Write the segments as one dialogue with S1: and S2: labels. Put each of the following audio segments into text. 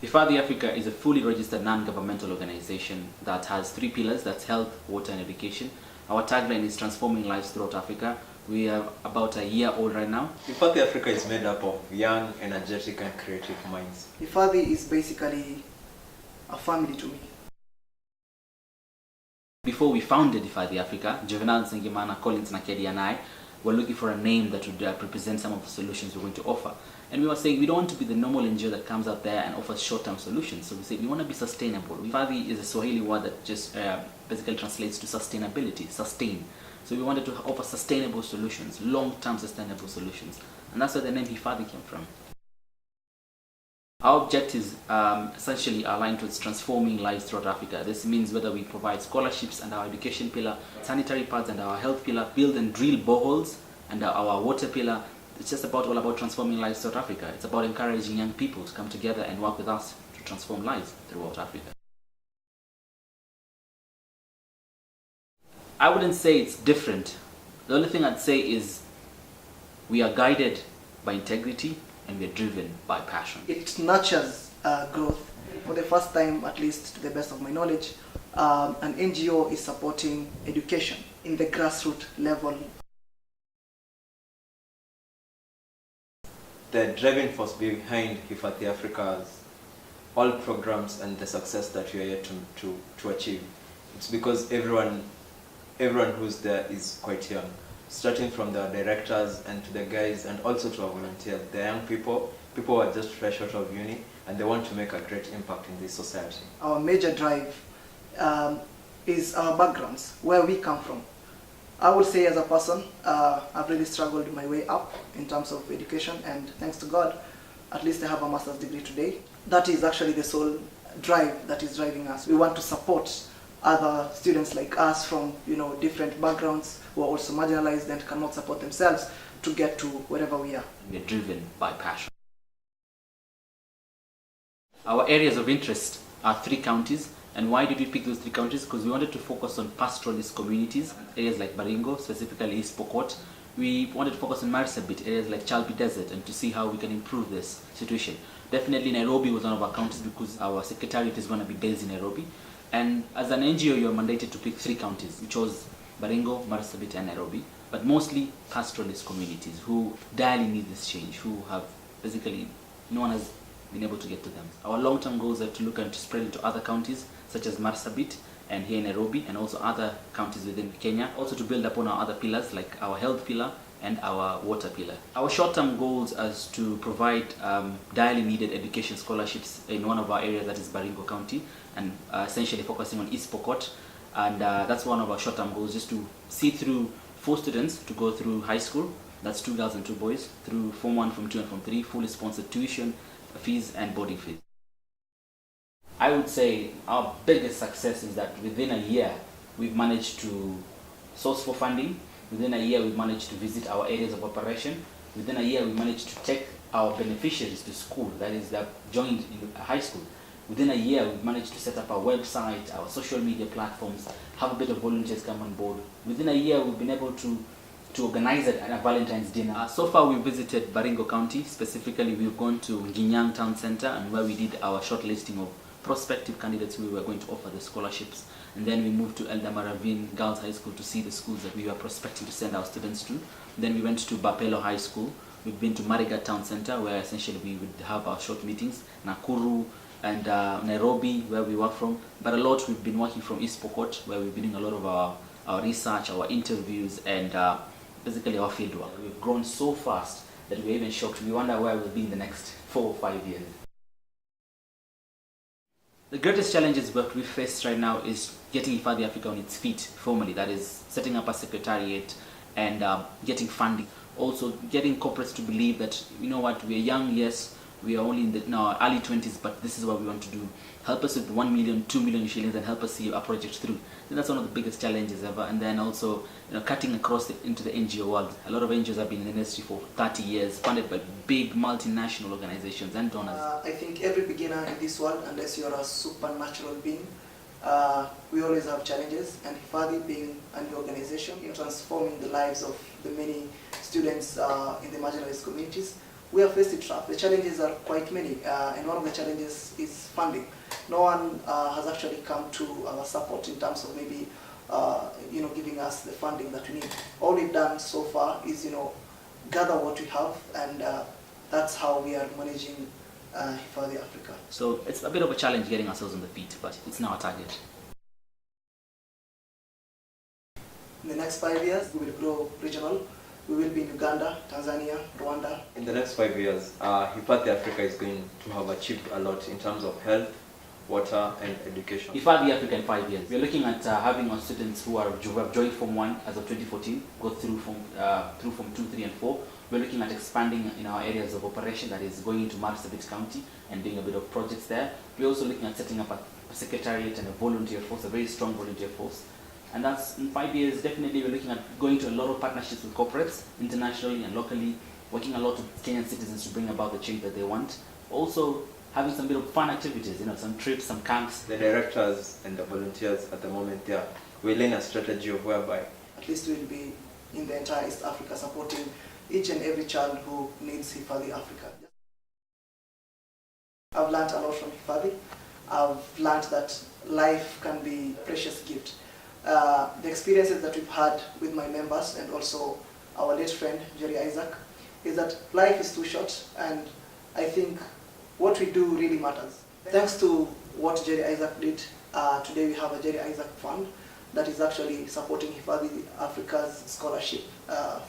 S1: Hifadhi Africa is a fully registered non-governmental organization that has 3 pillars, that's health, water and education. Our tagline is transforming lives throughout Africa. We are about a year old right now.
S2: Hifadhi Africa is made up of young, energetic and creative minds.
S3: Hifadhi is basically a family to me.
S1: Before we founded Hifadhi Africa, Juvenal Nsengimana, Collins Nakedi and I were looking for a name that would represent some of the solutions we're going to offer. And we were saying we don't want to be the normal NGO that comes out there and offers short-term solutions. So we said we want to be sustainable. Hifadhi is a Swahili word that just basically translates to sustainability, sustain. So we wanted to offer sustainable solutions, long-term sustainable solutions. And that's where the name Hifadhi came from. Our objectives essentially are aligned towards transforming lives throughout Africa. This means whether we provide scholarships and our education pillar, sanitary pads and our health pillar, build and drill boreholes and our water pillar. It's just all about transforming lives throughout Africa. It's about encouraging young people to come together and work with us to transform lives throughout Africa. I wouldn't say it's different. The only thing I'd say is we are guided by integrity and we are driven by passion.
S3: It nurtures growth. For the first time, at least to the best of my knowledge, an NGO is supporting education in the grassroots level.
S2: The driving force behind Hifadhi Africa's all programs and the success that we are yet to achieve, it's because everyone who's there is quite young. Starting from the directors and to the guys and also to our volunteers. The young people who are just fresh out of uni and they want to make a great impact in this society.
S3: Our major drive is our backgrounds, where we come from. I would say as a person, I've really struggled my way up in terms of education, and thanks to God, at least I have a master's degree today. That is actually the sole drive that is driving us. We want to support other students like us from different backgrounds who are also marginalized and cannot support themselves to get to wherever we are.
S1: We are driven by passion. Our areas of interest are 3 counties. And why did we pick those 3 counties? Because we wanted to focus on pastoralist communities, areas like Baringo, specifically East Pokot. We wanted to focus on Marsabit, areas like Chalbi Desert, and to see how we can improve this situation. Definitely Nairobi was one of our counties because our secretariat is going to be based in Nairobi. And as an NGO, you're mandated to pick 3 counties, which was Baringo, Marsabit, and Nairobi. But mostly pastoralist communities who direly need this change, who have basically no one has been able to get to them. Our long-term goals are to look and to spread into other counties, such as Marsabit and here in Nairobi, and also other counties within Kenya. Also to build upon our other pillars like our health pillar and our water pillar. Our short-term goals are to provide direly needed education scholarships in one of our areas, that is Baringo County, and essentially focusing on East Pokot. And that's one of our short-term goals, just to see through 4 students to go through high school. That's 2 girls and 2 boys, through Form 1, Form 2 and Form 3, fully sponsored tuition, fees and boarding fees. I would say our biggest success is that within a year we've managed to source for funding. Within a year we've managed to visit our areas of operation. Within a year we managed to take our beneficiaries to school, that is, that joined in high school. Within a year we've managed to set up our website, our social media platforms, have a bit of volunteers come on board. Within a year we've been able to organize a Valentine's dinner. So far we've visited Baringo County. Specifically we've gone to Nginyang Town Center, and where we did our shortlisting of prospective candidates who we were going to offer the scholarships. And then we moved to Eldamaravine Girls High School to see the schools that we were prospecting to send our students to. Then we went to Bapelo High School. We've been to Marigat Town Center, where essentially we would have our short meetings. Nakuru and Nairobi, where we work from. But a lot we've been working from East Pokot, where we've been doing a lot of our research, our interviews, and basically our field work. We've grown so fast that we're even shocked. We wonder where we'll be in the next 4 or 5 years. The greatest challenges that we face right now is getting Hifadhi Africa on its feet formally. That is, setting up a secretariat and getting funding. Also getting corporates to believe that, you know what, we're young, yes, we are only in our early 20s, but this is what we want to do. Help us with 1 million, 2 million shillings and help us see our project through. And that's one of the biggest challenges ever. And then also, cutting across into the NGO world. A lot of NGOs have been in the industry for 30 years, funded by big multinational organizations and donors.
S3: I think every beginner in this world, unless you're a supernatural being, we always have challenges, and Hifadhi, being an organization in transforming the lives of the many students in the marginalized communities, we have faced it tough. The challenges are quite many, and one of the challenges is funding. No one has actually come to our support in terms of maybe giving us the funding that we need. All we've done so far is gather what we have, and that's how we are managing Hifadhi Africa.
S1: So it's a bit of a challenge getting ourselves on the feet, but it's now a target.
S3: In the next 5 years, we will grow regional. We will be in Uganda, Tanzania, Rwanda.
S2: In the next 5 years, Hifadhi Africa is going to have achieved a lot in terms of health, water, and education.
S1: Hifadhi Africa in 5 years. We're looking at having our students who have joined Form 1 as of 2014 go through Form 2, 3, and 4. We're looking at expanding in our areas of operation, that is going into Marsabit County and doing a bit of projects there. We're also looking at setting up a secretariat and a volunteer force, a very strong volunteer force. And that's in 5 years. Definitely we're looking at going to a lot of partnerships with corporates, internationally and locally, working a lot with Kenyan citizens to bring about the change that they want. Also having some bit of fun activities, some trips, some camps.
S2: The directors and the volunteers at the moment, we're laying a strategy of whereby
S3: at least we'll be in the entire East Africa supporting each and every child who needs Hifadhi Africa. I've learned a lot from Hifadhi. I've learned that life can be a precious gift. The experiences that we've had with my members and also our late friend Jerry Isaac is that life is too short, and I think what we do really matters. Thanks to what Jerry Isaac did, today we have a Jerry Isaac Fund that is actually supporting Hifadhi Africa's scholarship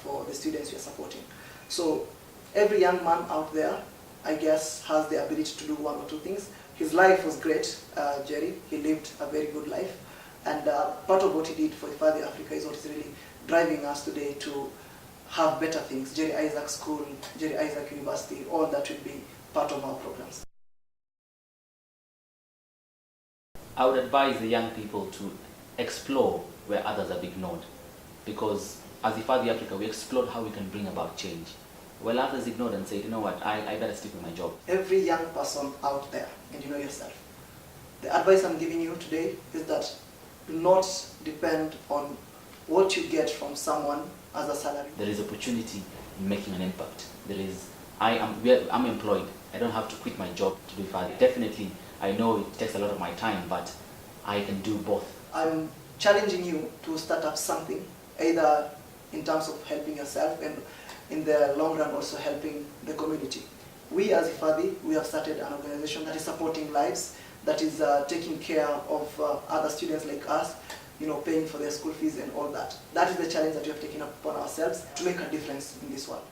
S3: for the students we are supporting. So every young man out there, I guess, has the ability to do one or two things. His life was great, Jerry. He lived a very good life. And part of what he did for Hifadhi Africa is what is really driving us today to have better things. Jerry Isaac School, Jerry Isaac University, all that will be part of our programs.
S1: I would advise the young people to explore where others have ignored, because as Hifadhi Africa, we explored how we can bring about change. Well, others ignored and said, you know what, I better stick with my job.
S3: Every young person out there, and you know yourself, the advice I'm giving you today is that do not depend on what you get from someone as a salary.
S1: There is opportunity in making an impact. I'm employed. I don't have to quit my job to do Hifadhi. Definitely, I know it takes a lot of my time, but I can do both. I'm
S3: challenging you to start up something, either in terms of helping yourself and in the long run also helping the community. We as Hifadhi, we have started an organization that is supporting lives, that is taking care of other students like us, paying for their school fees and all that. That is the challenge that we have taken upon ourselves to make a difference in this world.